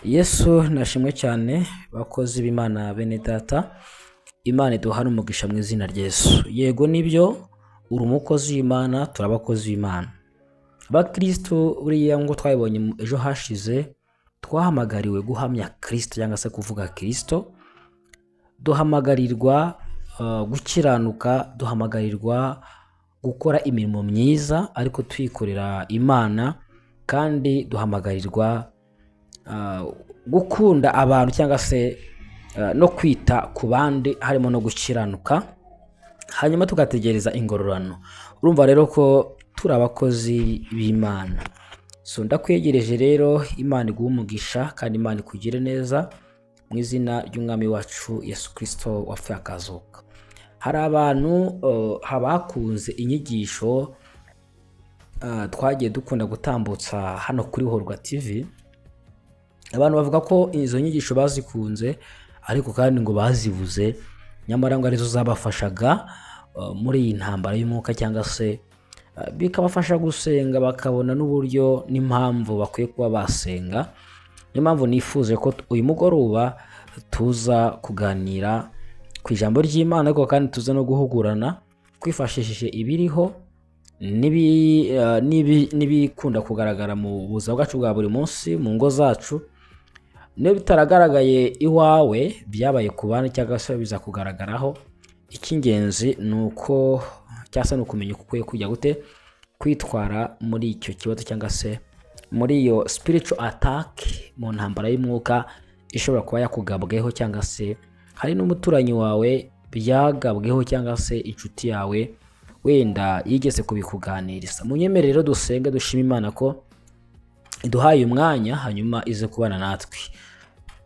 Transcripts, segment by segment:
Yesu nashimwe cyane bakozi b'Imana bene data. Imana iduhana umugisha mu izina rya Yesu. Yego nibyo uri umukozi w'Imana, turabakozi b'Imana. Abakristo buriya ngo twabibonye ejo hashize, twahamagariwe guhamya Kristo cyangwa se kuvuga Kristo. Duhamagarirwa gukiranuka, duhamagarirwa gukora imirimo myiza ariko twikorera Imana, kandi duhamagarirwa gukunda abantu cyangwa se no kwita ku bandi harimo no gukiranuka, hanyuma tugategereza ingororano. Urumva rero ko turi abakozi b'Imana. So ndakwegereje rero, Imana iguhe umugisha kandi Imana ikugire neza mu izina ry'umwami wacu Yesu Kristo wapfuye akazuka. Hari abantu habakunze inyigisho twagiye dukunda gutambutsa hano kuri Horwa TV. Abantu bavuga ko izo nyigisho bazikunze ariko kandi ngo bazibuze, nyamara ngo arizo zabafashaga muri iyi ntambara y'umwuka, cyangwa se bikabafasha gusenga bakabona n'uburyo n'impamvu bakwiye kuba basenga. Niyo mpamvu nifuje ko uyu mugoroba tuza kuganira ku ijambo ry'Imana, ariko kandi tuza no guhugurana twifashishije ibiriho n'ibikunda kugaragara mu buzima bwacu bwa buri munsi mu ngo zacu. Niyo bitaragaragaye iwawe, byabaye ku bandi cyangwa se biza kugaragaraho. Icy'ingenzi ni uko cyangwa se ni ukumenya uko ukwiye kujya gute kwitwara muri icyo kibazo, cyangwa se muri iyo spiritual attack, mu ntambara y'umwuka ishobora kuba yakugabweho, cyangwa se hari n'umuturanyi wawe byagabweho, cyangwa se inshuti yawe wenda yigeze kubikuganiriza. Munyemerere rero dusenge dushima Imana ko iduhaye umwanya, hanyuma ize kubana natwe.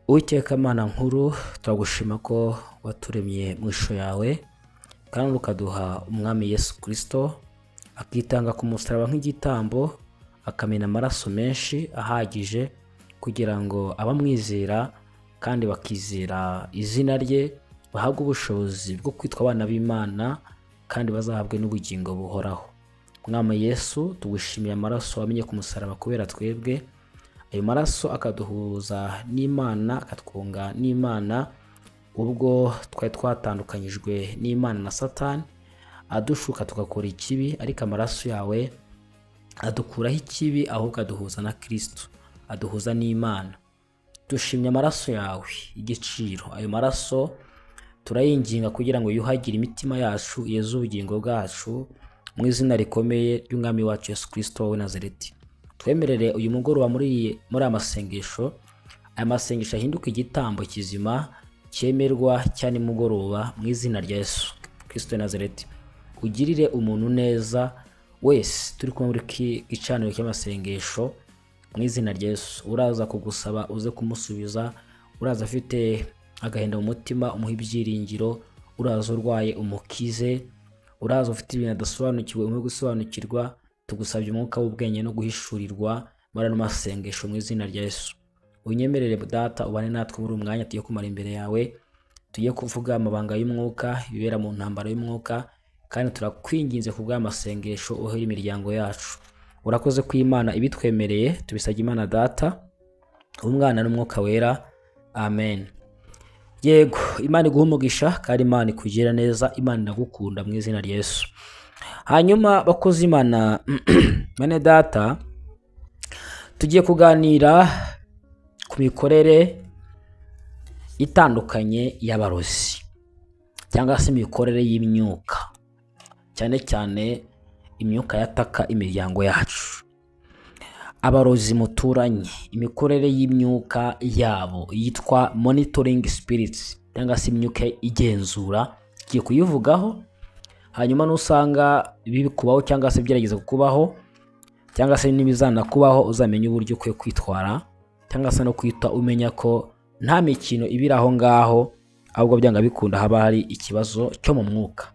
Uwiteka Mana nkuru, turagushima ko waturemye mu ishusho yawe, kandi ukaduha umwami Yesu Kristo akitanga ku musaraba nk'igitambo, akamena amaraso menshi ahagije kugira ngo abamwizera kandi bakizera izina rye bahabwe ubushobozi bwo kwitwa abana b'Imana, kandi bazahabwe n'ubugingo buhoraho. Mwami Yesu, tugushimiye amaraso wamenye ku musaraba kubera twebwe. Ayo maraso akaduhuza n'Imana, akatwunga n'Imana ubwo twari twatandukanyijwe n'Imana na Satani, adushuka tugakora ikibi, ariko amaraso yawe adukuraho ikibi, ahubwo aduhuza na Kristo, aduhuza n'Imana. Dushimye amaraso yawe y'igiciro. Ayo maraso turayinginga kugira ngo yuhagire imitima yacu, yeze ubugingo bwacu, mu izina rikomeye ry'umwami wacu Yesu Kristo wa Nazareti. Twemerere uyu mugoroba muri amasengesho, aya masengesho ahinduka igitambo kizima cyemerwa cyane mugoroba, mu izina rya Yesu Kristo wa Nazareti. Ugirire umuntu neza wese turi kumwe muri gicaniro cy'amasengesho, mu izina rya Yesu. Uraza kugusaba uze kumusubiza, uraza afite agahinda mu mutima umuha ibyiringiro, uraza urwaye umukize, uraza ufite ibintu adasobanukiwe umuhe gusobanukirwa. Tugusabye umwuka w'ubwenge no guhishurirwa muri ano masengesho, mu izina rya Yesu. Unyemerere Data ubane natwe muri umwanya tugiye kumara imbere yawe, tugiye kuvuga amabanga y'umwuka, ibibera mu ntambara y'umwuka, kandi turakwinginze ku bw'amasengesho uhera imiryango yacu. Urakoze ko Imana ibitwemereye, tubisabye Imana Data, Umwana n'Umwuka wera. Amen. Yego, Imana iguhe umugisha kandi Imana ikugirira neza, Imana iragukunda mu izina rya Yesu. Hanyuma bakozi Imana bene Data, tugiye kuganira ku mikorere itandukanye y'abarozi, cyangwa se imikorere y'imyuka, cyane cyane imyuka yataka imiryango yacu. Abarozi muturanye, imikorere y'imyuka yabo yitwa monitoring spirits, cyangwa se imyuka igenzura. Tugiye kuyivugaho, hanyuma nusanga bikubaho cyangwa se byarageze kukubaho, cyangwa se n'ibizana kubaho, uzamenye uburyo ukwiye kwitwara, cyangwa se no kwita umenya ko nta mikino ibiri aho ngaho, ahubwo byanga bikunda haba hari ikibazo cyo mu mwuka.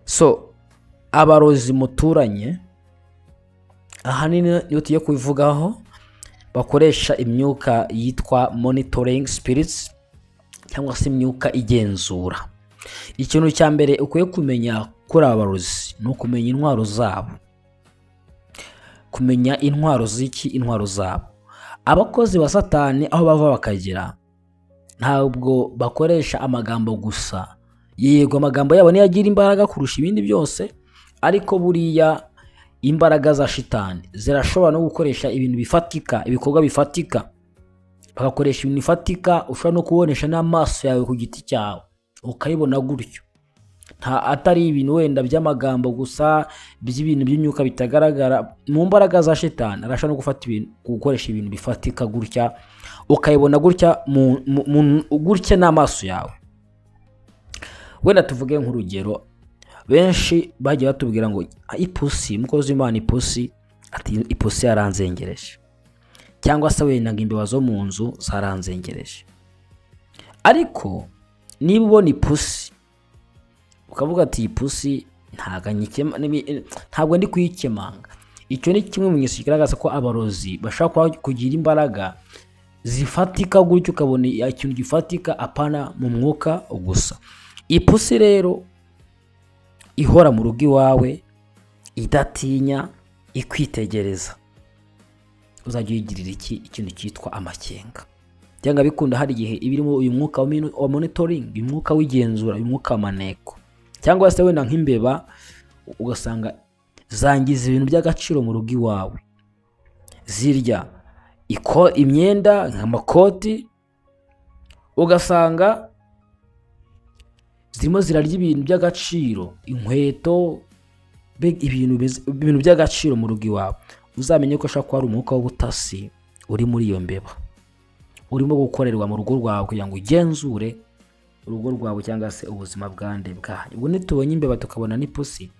So abarozi muturanye, ahanini niyo tugiye kubivugaho, bakoresha imyuka yitwa monitoring spirits, cyangwa se imyuka igenzura. Ikintu cya mbere ukwiye kumenya kuri abarozi ni ukumenya intwaro zabo. Kumenya intwaro z'iki, intwaro zabo. abakozi ba Satani aho bava bakagera ntabwo bakoresha amagambo gusa. Yego amagambo yabo niyo agira imbaraga kurusha ibindi byose, ariko buriya imbaraga za shitani zirashobora no gukoresha ibintu bifatika, ibikorwa bifatika. Bagakoresha ibintu bifatika ushobora no kubonesha n'amaso yawe ku giti cyawe ukayibona gutyo, nta atari ibintu wenda by'amagambo gusa, by'ibintu by'imyuka bitagaragara. Mu mbaraga za shitani arashobora no gufata ibintu, gukoresha ibintu bifatika gutya ukayibona gutya gutya n'amaso yawe. Wenda tuvuge nk'urugero, benshi bagiye batubwira ngo ipusi, mukozi w'Imana, ipusi, ati ipusi yaranzengereje, cyangwa se wenda ngo imbeba zo mu nzu zaranzengereje. Ariko niba ubona ipusi ukavuga ati ipusi ntabwo ndi kuyikemanga, icyo ni kimwe mu bimenyetso kigaragaza ko abarozi bashaka kugira imbaraga zifatika gutyo, ukabona ikintu gifatika apana mu mwuka gusa. Ipusi rero ihora mu rugo iwawe, idatinya, ikwitegereza, uzajya uyigirira ikintu cyitwa amakenga. Cyangwa bikunda hari igihe ibirimo uyu mwuka wa monitoring, uyu mwuka w'igenzura, uyu mwuka w'amaneko, cyangwa se wenda nk'imbeba ugasanga zangiza ibintu by'agaciro mu rugo iwawe, zirya imyenda nk'amakoti, ugasanga zirimo zirarya ibintu by'agaciro, inkweto, ibintu by'agaciro mu rugo iwawe. Uzamenye ko ashaka ko hari umwuka w'ubutasi uri muri iyo mbeba, urimo gukorerwa mu rugo rwawe kugira ngo ugenzure urugo rwawe cyangwa se ubuzima bwande bwawe. Ubwo nitubonye imbeba tukabona n'ipusi,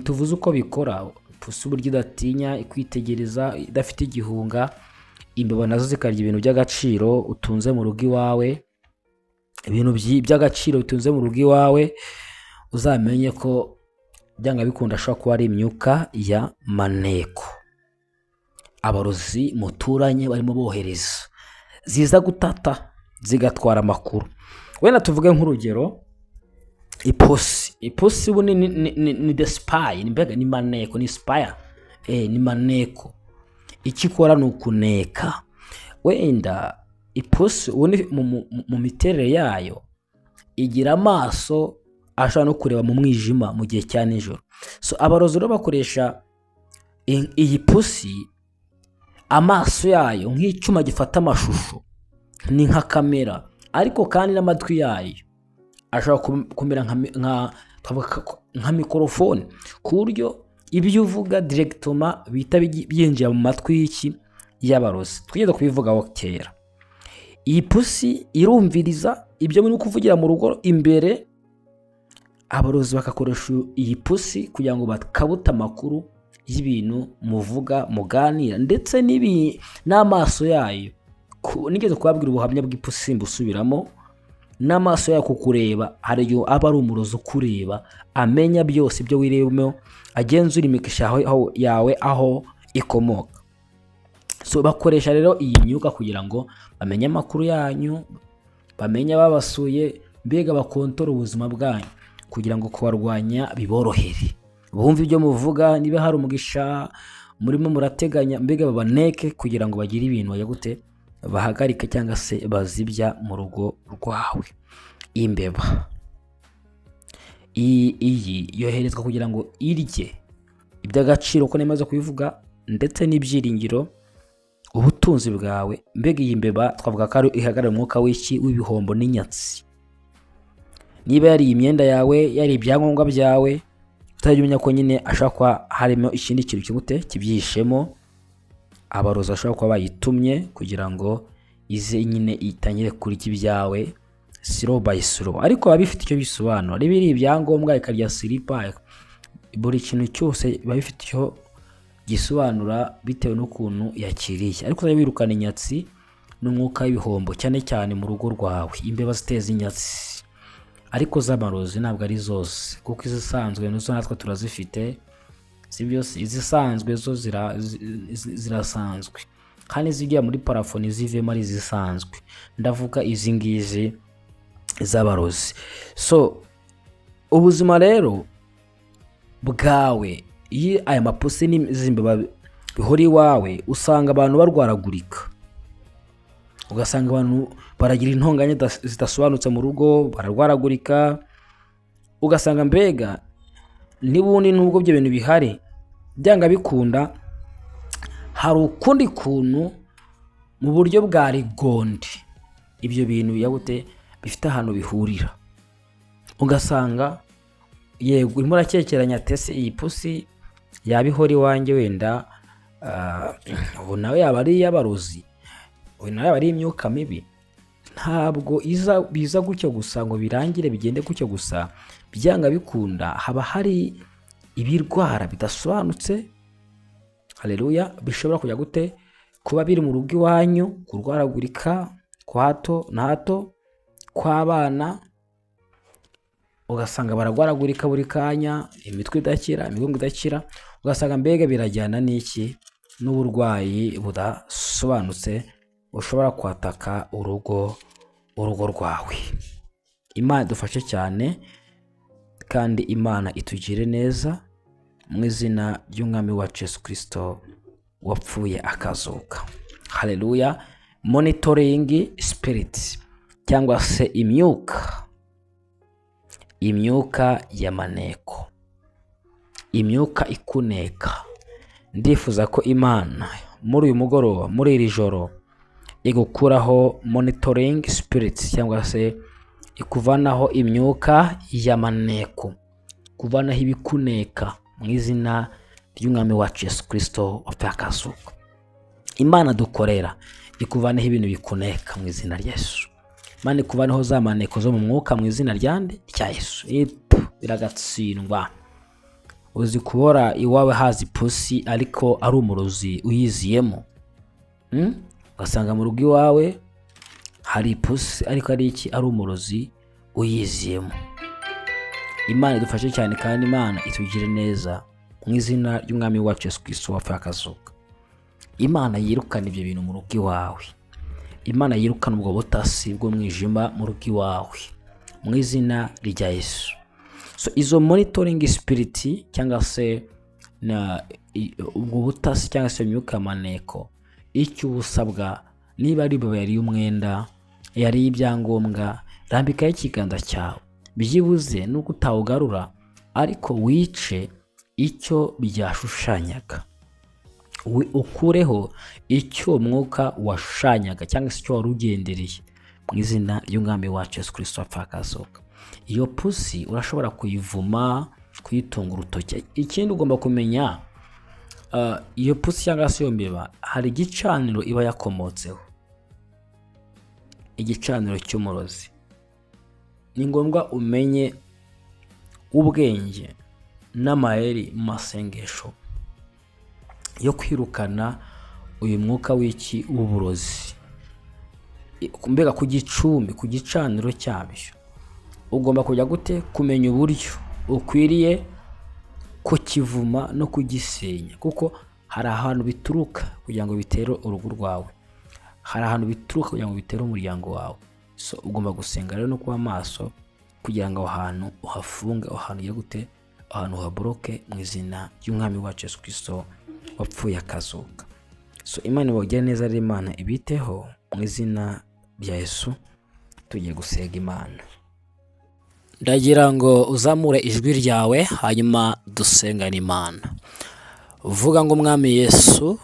tuvuze uko bikora. Ipusi uburyo idatinya, ikwitegereza, idafite igihunga. Imbeba nazo zikarya ibintu by'agaciro utunze mu rugo iwawe, ibintu by'agaciro bitunze mu rugo iwawe. Uzamenye ko byanga bikunda ashobora kuba ari imyuka ya maneko, abarozi muturanye barimo bohereza, ziza gutata zigatwara amakuru. Wenda tuvuge nk'urugero, ipusi ubu ni the spy, ni maneko, ni spy, ni maneko. Icyo ikora ni ukuneka. Wenda ipusi ubundi mu miterere yayo igira amaso ashobora no kureba mu mwijima mu gihe cya nijoro. So abarozi rero bakoresha iyi pusi, amaso yayo nk'icyuma gifata amashusho, ni nka kamera, ariko kandi n'amatwi yayo ashobora kumera nka mikorofone, ku buryo ibyo uvuga directement bihita byinjira mu matwi y'abarozi. Twigeze kubivugaho kera. Iyi pusi irumviriza ibyo muri kuvugira mu rugo imbere. Abarozi bakakoresha iyi pusi kugira ngo bakabuta amakuru y'ibintu muvuga, muganira, ndetse n'amaso yayo. Nigeze kubabwira ubuhamya bw'ipusi mbusubiramo. N'amaso yayo kukureba, hari igihe aba ari umurozi ukureba, amenya byose ibyo wirebemo, agenzura imigisha yawe aho ikomoka. So bakoresha rero iyi myuka kugira ngo bamenye amakuru yanyu, bamenye ababasuye, mbega bakontora ubuzima bwanyu kugira ngo kubarwanya biborohere, bumve ibyo muvuga, niba hari umugisha murimo murateganya, mbega babaneke kugira ngo bagire ibintu bayagute bahagarike cyangwa se bazibya mu rugo rwawe. Imbeba iyi yoherezwa kugira ngo irye iby'agaciro ko nemaze kubivuga, ndetse n'ibyiringiro, ubutunzi bwawe. Mbega iyi mbeba twavuga ko ihagarara umwuka w'ibihombo n'inyatsi. Niba yari imyenda yawe, yari ibyangombwa byawe, utajya umenya ko nyine ashobora kuba harimo ikindi kintu kibyishemo. Abarozi bashobora kuba bayitumye kugira ngo ize nyine itangire kurya ibyawe slow by slow, ariko biba bifite icyo bisobanura. Niba iri ibyangombwa ikarya silipa, buri kintu cyose biba bifite icyo gisobanura bitewe n'ukuntu yakiriye. Ariko uzajya wirukana inyatsi n'umwuka w'ibihombo, cyane cyane mu rugo rwawe. Imbeba ziteza inyatsi, ariko z'amarozi ntabwo ari zose, kuko izisanzwe nazo natwe turazifite, si byose. Izisanzwe zo zirasanzwe, kandi zijya muri parafo zivemo ari izisanzwe. Ndavuga izi ngizi z'abarozi. So ubuzima rero bwawe, iyo aya mapusi n'izimbeba bihora iwawe usanga abantu barwaragurika, ugasanga abantu baragira intonganya zidasobanutse mu rugo, bararwaragurika, ugasanga mbega n'ubundi nubwo ibyo bintu bihari byanga bikunda hari ukundi kuntu mu buryo bwa rigondi ibyo bintu yagute bifite ahantu bihurira, ugasanga yego urimo urakekeranya tese iyi pusi yabihora iwanjye wenda ubu nawe yaba ari iy'abarozi, ubu nawe yaba ari imyuka mibi. Ntabwo biza gutyo gusa ngo birangire bigende gutyo gusa, byanga bikunda haba hari ibirwara bidasobanutse, haleluya, bishobora kujya gute kuba biri mu rugo iwanyu, kurwaragurika kwa hato na hato kw'abana, ugasanga baragwaragurika buri kanya, imitwe idakira, imigongo idakira, ugasanga mbega birajyana n'iki n'uburwayi budasobanutse ushobora kwataka urugo rwawe. Imana idufashe cyane kandi Imana itugire neza mu izina ry'umwami wacu Yesu Kristo wapfuye akazuka. Haleluya. Monitoring spirit cyangwa se imyuka y'amaneko, imyuka ikuneka. Ndifuza ko Imana muri uyu mugoroba, muri iri joro, igukuraho monitoring spirit cyangwa se ikuvanaho imyuka y'amaneko, kuvanaho ibikuneka mu izina ry'umwami wacu Yesu Kristo wapfuye akazuka. Imana dukorera ikuvanaho ibintu bikuneka mu izina rya Yesu. Imana ikuvanaho za maneko zo mu mwuka mu izina rya Yesu. Biragatsindwa. Uzi kubora iwawe hazi pusi ariko ari umurozi uyiziyemo, ugasanga mu rugo iwawe hari pusi ariko ari umurozi uyiziyemo. Imana idufashe cyane kandi Imana itugire neza mu izina ry'umwami wacu Yesu Kristo wapfuye akazuka. Imana yirukana ibyo bintu mu rugo iwawe, Imana yirukana ubwo butasi bw'umwijima mu rugo iwawe mu izina rya Yesu. So izo monitoring spirit cyangwa se ubwo butasi cyangwa se imyuka maneko, icyo ubusabwa niba ari baba yari umwenda, yari ibyangombwa, rambikaho ikiganza cyawe, byibuze nuko utawugarura ariko wice icyo byashushanyaga, ukureho icyo mwuka washanyaga cyangwa se icyo wari ugendereye mu izina ry'umwami wacu Yesu Kristo wapfuye akazuka. Iyo pusi urashobora kuyivuma, kuyitunga urutoki. Ikindi ugomba kumenya, iyo pusi cyangwa se iyo mbeba hari igicaniro iba yakomotseho, igicaniro cy'umurozi. Ni ngombwa umenye ubwenge n'amayeri mu masengesho yo kwirukana uyu mwuka w'uburozi, mbega ku gicumbi, ku gicaniro cyabyo. Ugomba kujya gute kumenya uburyo ukwiriye kukivuma no kugisenya, kuko hari ahantu bituruka kugira ngo bitere urugo rwawe, hari ahantu bituruka kugira ngo bitere umuryango wawe. So ugomba gusenga rero no kuba maso kugira ngo aho hantu uhafunge, aho hantu gute, ahantu habroke mu izina ry'umwami wacu Yesu Kristo wapfuye akazuka. So Imana ibagire neza ari Imana ibiteho mu izina rya Yesu. Tugiye gusega Imana. Ndagira ngo uzamure ijwi ryawe hanyuma dusengane Imana. Vuga ngo Mwami Yesu,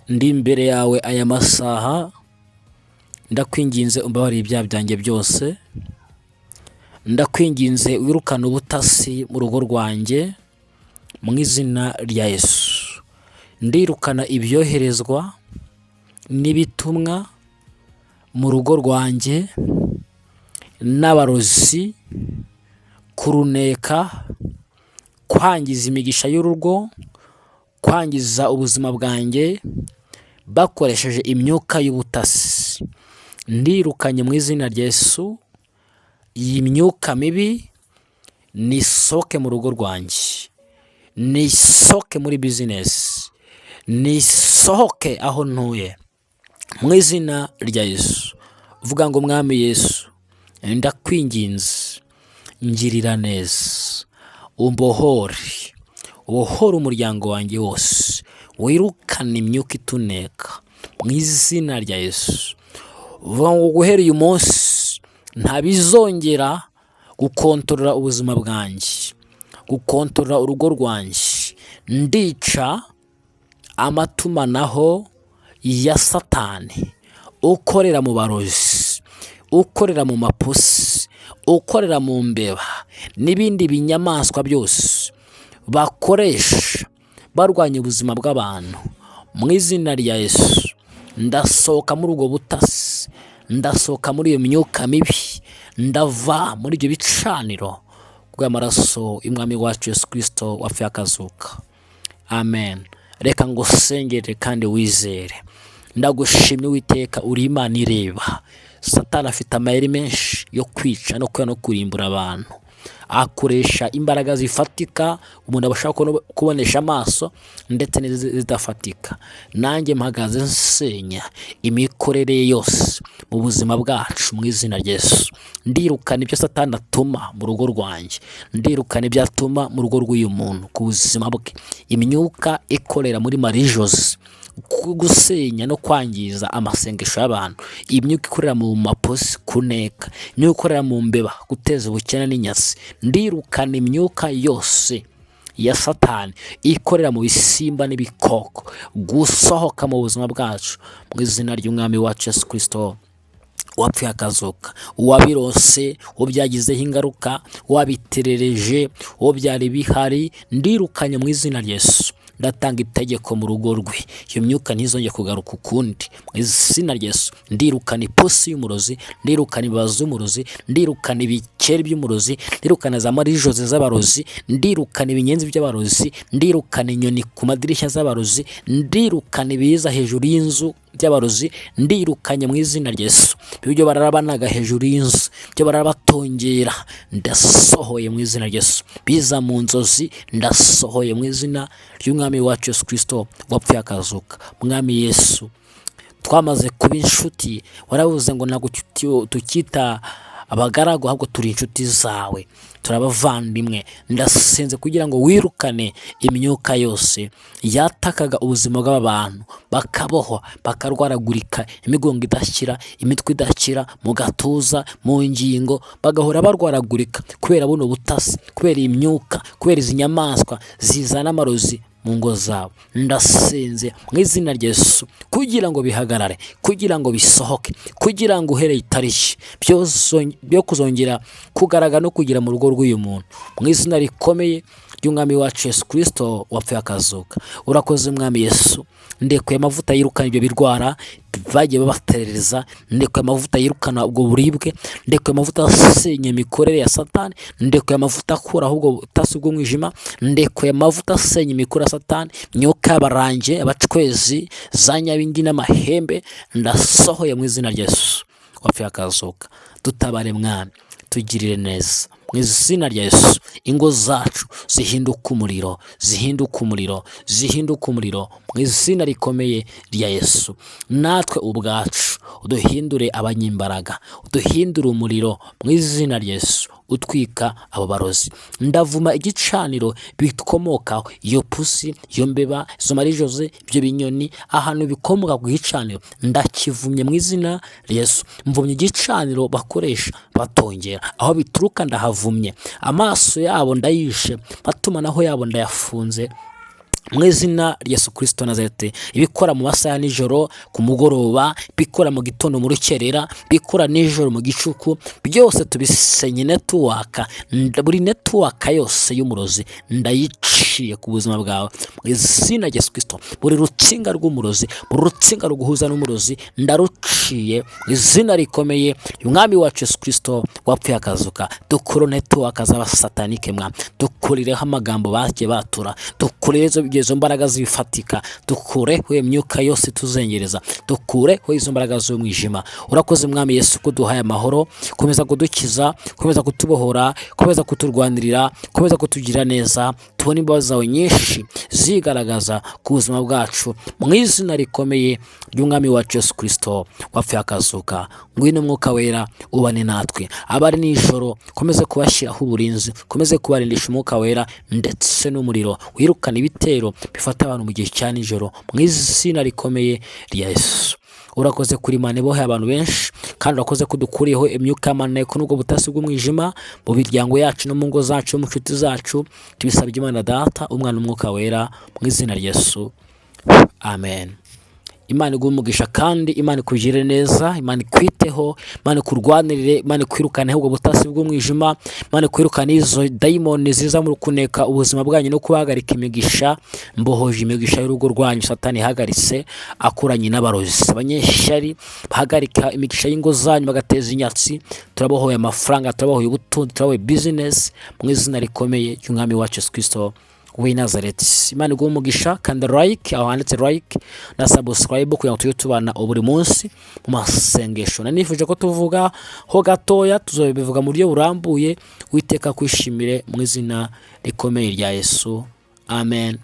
ndi imbere yawe aya masaha, ndakwinginze umbabarire ibyaha byanjye byose, ndakwinginze wirukana ubutasi mu rugo rwanjye mu izina rya Yesu. Ndirukana ibyoherezwa n'ibitumwa mu rugo rwanjye n'abarozi, kuruneka, kwangiza imigisha y'urugo, kwangiza ubuzima bwanjye bakoresheje imyuka y'ubutasi. Ndirukanye mu izina rya Yesu iyi myuka mibi, nisohoke mu rugo rwanjye, nisohoke muri business, nisohoke aho ntuye mu izina rya Yesu. Vuga ngo Mwami Yesu, ndakwinginze ngirira neza, umbohore umuryango wanjye wose wirukane imyuka ituneka mu izina rya Yesu. Uvuga ngo guhera uyu munsi ntabizongera gukontorora ubuzima bwanjye, gukontorora urugo rwanjye. Ndica amatumanaho ya Satani ukorera mu barozi, ukorera mu mapusi, ukorera mu mbeba n'ibindi binyamaswa byose bakoresha barwanya ubuzima bw'abantu. Mu izina rya Yesu ndasohoka muri ubwo butasi, ndasohoka muri iyo myuka mibi, ndava muri ibyo bicaniro bw'amaraso y'umwami wacu Yesu Kristo wapfuye akazuka. Amen. Reka ngo sengere kandi wizere. Ndagushimye Uwiteka, uri Imana ireba. Satani afite amayeri menshi yo kwica no kurimbura abantu. Akoresha imbaraga zifatika umuntu abashaka kubonesha amaso ndetse n'izidafatika. Nanjye mpagaze nsenya imikorere yose mu buzima bwacu mu izina rya Yesu. Ndirukana ibyo Satani atuma mu rugo rwanjye, ndirukana ibyo atuma mu rugo rw'uyu muntu ku buzima bwe. Imyuka ikorera muri Marie-Jose gusenya no kwangiza amasengesho y'abantu, imyuka ikorera mu maposi kuneka, imyuka ikorera mu mbeba guteza ubukene n'inyasi. Ndirukana imyuka yose ya Satani ikorera mu bisimba n'ibikoko gusohoka mu buzima bwacu mu izina ry'umwami wacu Yesu Kristo wapfuye akazuka. Uwabirose, uwo byagizeho ingaruka, wabiterereje, uwo byari bihari, ndirukanye mu izina rya Yesu. Ndatanga itegeko mu rugo rwe, iyo myuka ntizongeye kugaruka ukundi mu izina rya Yesu. Ndirukana ipusi y'umurozi, ndirukana ibibazo z'umurozi, ndirukana ibikeri by'umurozi, ndirukana za Marie-Jose z'abarozi, ndirukana ibinyenzi by'abarozi, ndirukana inyoni ku madirishya z'abarozi, ndirukana ibiza hejuru y'inzu by'abarozi, ndirukanye mu izina rya Yesu. Ibyo bararabanaga hejuru y'inzu, byo barabatongera, ndasohoye mu izina rya Yesu. Biza mu nzozi, ndasohoye mu izina ry'umwami wacu Yesu Kristo wapfuye akazuka. Mwami Yesu, twamaze kuba inshuti, waravuze ngo ntabwo tukita abagaragu ahubwo turi inshuti zawe, turabavandimwe. Ndasenze kugira ngo wirukane imyuka yose yatakaga ubuzima bw'abantu, bakabohwa, bakarwaragurika, imigongo idakira, imitwe idakira, mu gatuza, mu ngingo, bagahora barwaragurika kubera buno butasi, kubera imyuka, kubera izi nyamaswa zizana amarozi mu ngo zabo. Ndasenze mu izina rya Yesu kugira ngo bihagarare, kugira ngo bisohoke, kugira ngo uhereye itariki byo kuzongera kugaragara no kugira mu rugo rw'uyu muntu mu izina rikomeye ry'umwami wacu Yesu Kristo wapfuye akazuka. Urakoze mwami Yesu. Ndekuye amavuta yirukana ibyo birwara bagiye babaterereza, ndekuye amavuta yirukana ubwo buribwe, ndekuye amavuta asenya imikorere ya Satani, ndekuye amavuta akura ahubwo butasi bw'umwijima, ndekuye amavuta asenya imikorere ya Satani, myuka y'abaranje, abacwezi, za nyabingi n'amahembe, ndasohoye mu izina rya Yesu wapfuye akazuka. Dutabare mwami, tugirire neza mu izina rya Yesu. Ingo zacu zihinduka umuriro, zihinduka umuriro, zihinduka umuriro mu izina rikomeye rya Yesu. Natwe ubwacu uduhindure abanyimbaraga, uduhindure umuriro mu izina rya Yesu, utwika abo barozi. Ndavuma igicaniro bikomokaho, iyo pusi, iyo mbeba, izo Marie-Jose, ibyo binyoni, ahantu bikomoka ku gicaniro ndakivumye mu izina rya Yesu. Mvumye igicaniro bakoresha batongera, aho bituruka ndahavumye. Amaso yabo ndayishe, matumanaho yabo ndayafunze mu izina rya Yesu Kristo Nazareti. Ibikora mu masaha nijoro, ku mugoroba, bikora mu gitondo mu rukerera, bikora nijoro mu gicuku, byose tubisenye network. Buri network yose y'umurozi ndayiciye ku buzima bwawe mu izina rya Yesu Kristo. Buri rutsinga rw'umurozi, buri rutsinga ruguhuza n'umurozi ndaruciye mu izina rikomeye y'umwami wacu Yesu Kristo wapfuye akazuka. Dukuro network z'abasatanike mwa, dukurireho amagambo bagiye batura, dukurireho izo mbaraga zifatika, dukureho imyuka yose tuzengereza, dukureho izo mbaraga z'umwijima. Urakoze mwami Yesu ko duhaye amahoro, komeza kudukiza, komeza kutubohora, komeza kuturwanirira, komeza kutugira neza. Tubone imbabazi zawe nyinshi zigaragaza ku buzima bwacu mu izina rikomeye ry'umwami wacu Yesu Kristo wapfuye akazuka. Ngwino mwuka wera ubane natwe, abari nijoro komeze kubashyiraho uburinzi, komeze kubarindisha umwuka wera ndetse n'umuriro. Wirukana ibitero rero bifata abantu mu gihe cya nijoro mu izina rikomeye rya Yesu. Urakoze kuri Imana iboheye abantu benshi, kandi urakoze kudukuriyeho imyuka y'amaneko n'ubwo butasi bw'umwijima mu miryango yacu no mu ngo zacu, mu nshuti zacu. Tubisabye Imana Data, Umwana n'Umwuka Wera, mu izina rya Yesu, amen. Imana iguhe umugisha, kandi Imana ikugirire neza, Imana ikwiteho, Imana ikurwanirire, Imana ikwirukane ubwo butasi bw'umwijima, Imana ikwirukane izo dayimoni ziza muri kuneka ubuzima bwanyu no kubahagarika imigisha. Mbohoje imigisha y'urugo rwanyu Satani ihagaritse, akuranye n'abarozi, abanyeshyari bahagarika imigisha y'ingo zanyu bagateza inyatsi. Turabohoye amafaranga, turabohoye ubutunzi, turabohoye business mu izina rikomeye ry'Umwami wacu Yesu Kristo w'i Nazareti. Imana iguhe umugisha, kandi like aho handitse like na subscribe kugira ngo tujye tubana buri munsi mu masengesho. Nanifuje ko tuvuga ho gatoya, tuzobivuga mu buryo burambuye. Uwiteka kwishimire mu izina rikomeye rya Yesu, amen,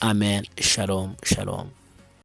amen. Shalom, shalom.